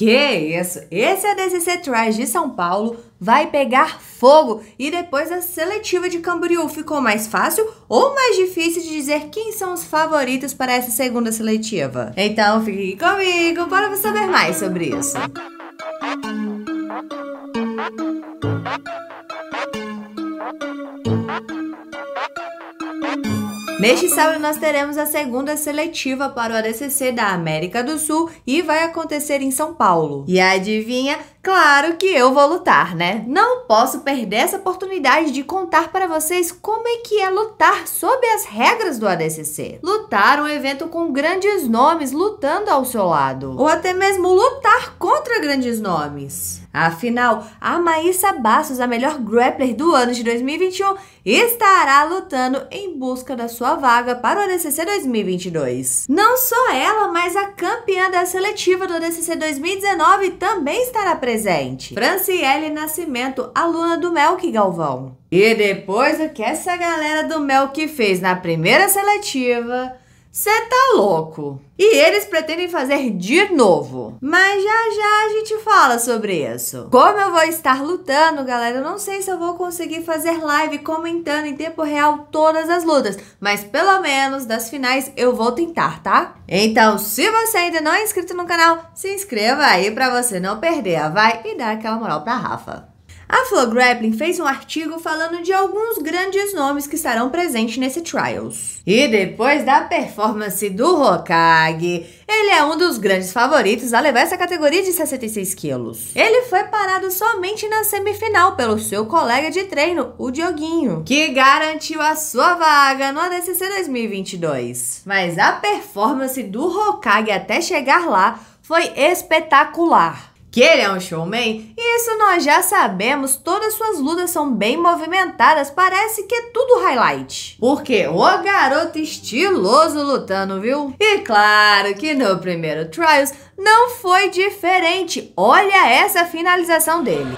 Que isso? Esse ADCC Trials de São Paulo vai pegar fogo. E depois a seletiva de Camboriú ficou mais fácil ou mais difícil de dizer quem são os favoritos para essa segunda seletiva? Então fique comigo para saber mais sobre isso. Neste sábado nós teremos a segunda seletiva para o ADCC da América do Sul e vai acontecer em São Paulo. E adivinha? Claro que eu vou lutar, né? Não posso perder essa oportunidade de contar para vocês como é que é lutar sob as regras do ADCC. Lutar um evento com grandes nomes lutando ao seu lado. Ou até mesmo lutar contra grandes nomes. Afinal, a Maísa Bastos, a melhor grappler do ano de 2021, estará lutando em busca da sua vaga para o ADCC 2022. Não só ela, mas a campeã da seletiva do ADCC 2019 também estará presente. Franciele Nascimento, aluna do Melk Galvão. E depois do que essa galera do Melk fez na primeira seletiva, cê tá louco. E eles pretendem fazer de novo. Mas já a gente fala sobre isso. Como eu vou estar lutando, galera, eu não sei se eu vou conseguir fazer live comentando em tempo real todas as lutas. Mas pelo menos das finais eu vou tentar, tá? Então, se você ainda não é inscrito no canal, se inscreva aí pra você não perder a vai e dar aquela moral pra Rafa. A Flow Grappling fez um artigo falando de alguns grandes nomes que estarão presentes nesse Trials. E depois da performance do Hokage, ele é um dos grandes favoritos a levar essa categoria de 66 quilos. Ele foi parado somente na semifinal pelo seu colega de treino, o Dioguinho, que garantiu a sua vaga no ADCC 2022. Mas a performance do Hokage até chegar lá foi espetacular. Que ele é um showman, isso nós já sabemos, todas suas lutas são bem movimentadas, parece que é tudo highlight. Porque o garoto estiloso lutando, viu? E claro que no primeiro Trials não foi diferente, olha essa finalização dele.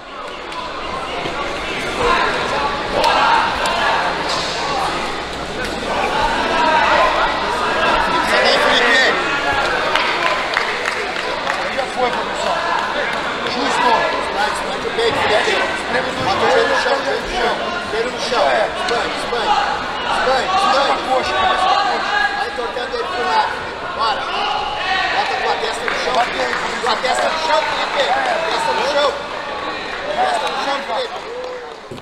Vai tocando ele pro lado. Bora. Bota tua testa no chão. Tua testa no chão, Felipe. Testa no chão. Testa no chão, Felipe.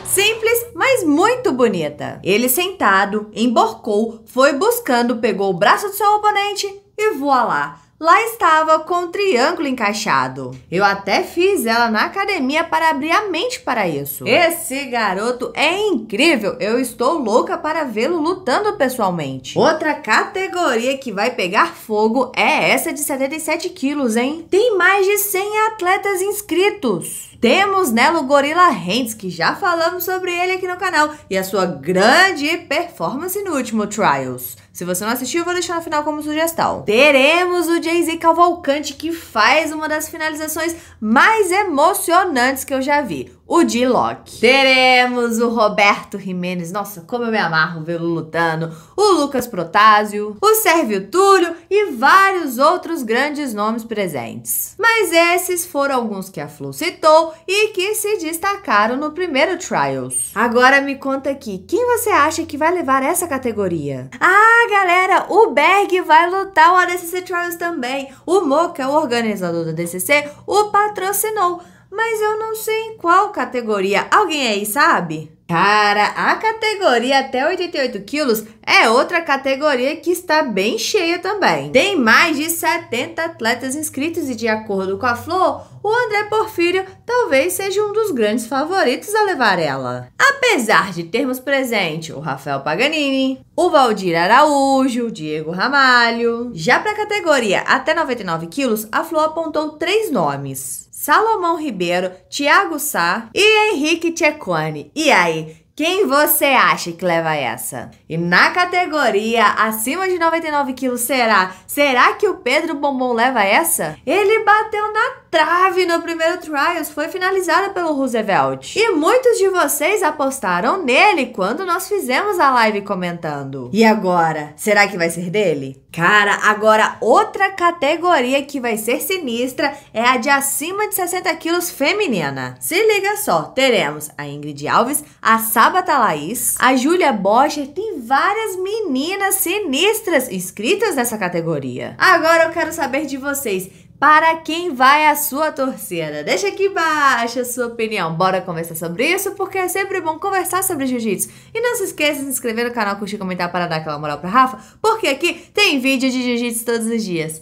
Simples, mas muito bonita. Ele sentado, emborcou, foi buscando, pegou o braço do seu oponente e voa lá. Lá estava com o triângulo encaixado. Eu até fiz ela na academia para abrir a mente para isso. Esse garoto é incrível. Eu estou louca para vê-lo lutando pessoalmente. Outra categoria que vai pegar fogo é essa de 77 quilos, hein? Tem mais de 100 atletas inscritos. Temos nela o Gorilla Hands, que já falamos sobre ele aqui no canal, e a sua grande performance no último Trials. Se você não assistiu, eu vou deixar no final como sugestão. Teremos o Jay-Z Cavalcante, que faz uma das finalizações mais emocionantes que eu já vi, o D-Lock. Teremos o Roberto Jimenez, nossa, como eu me amarro vê-lo lutando, o Lucas Protásio, o Sérvio Túlio e vários outros grandes nomes presentes. Mas esses foram alguns que a Flow citou e que se destacaram no primeiro Trials. Agora me conta aqui, quem você acha que vai levar essa categoria? Ah, galera, o Berg vai lutar o ADCC Trials também. O Moca, o organizador do ADCC, o patrocinou. Mas eu não sei em qual categoria. Alguém aí sabe? Cara, a categoria até 88 quilos é outra categoria que está bem cheia também. Tem mais de 70 atletas inscritos e, de acordo com a Flow, o André Porfírio talvez seja um dos grandes favoritos a levar ela. Apesar de termos presente o Rafael Paganini, o Valdir Araújo, o Diego Ramalho. Já para a categoria até 99 quilos, a Flow apontou 3 nomes: Salomão Ribeiro, Thiago Sá e Henrique Tchekwane. E aí, quem você acha que leva essa? E na categoria acima de 99 quilos, será que o Pedro Bombom leva essa? Ele bateu na trave no primeiro Trials foi finalizada pelo Roosevelt. E muitos de vocês apostaram nele quando nós fizemos a live comentando. E agora, será que vai ser dele? Cara, agora outra categoria que vai ser sinistra é a de acima de 60 quilos feminina. Se liga só, teremos a Ingrid Alves, a Sabata Laís, a Júlia Bocher, tem várias meninas sinistras inscritas nessa categoria. Agora eu quero saber de vocês, para quem vai a sua torcida? Deixa aqui embaixo a sua opinião. Bora conversar sobre isso, porque é sempre bom conversar sobre jiu-jitsu. E não se esqueça de se inscrever no canal, curtir e comentar para dar aquela moral pra Rafa, porque aqui tem vídeo de jiu-jitsu todos os dias.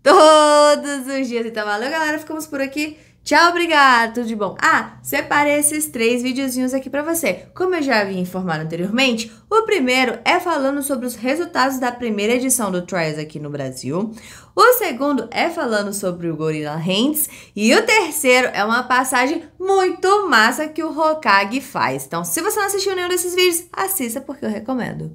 Todos os dias. Então valeu, galera. Ficamos por aqui. Tchau, obrigado, tudo de bom. Ah, separei esses 3 videozinhos aqui pra você. Como eu já havia informado anteriormente, o primeiro é falando sobre os resultados da primeira edição do Trials aqui no Brasil. O segundo é falando sobre o Gorilla Hands. E o terceiro é uma passagem muito massa que o Hokage faz. Então, se você não assistiu nenhum desses vídeos, assista porque eu recomendo.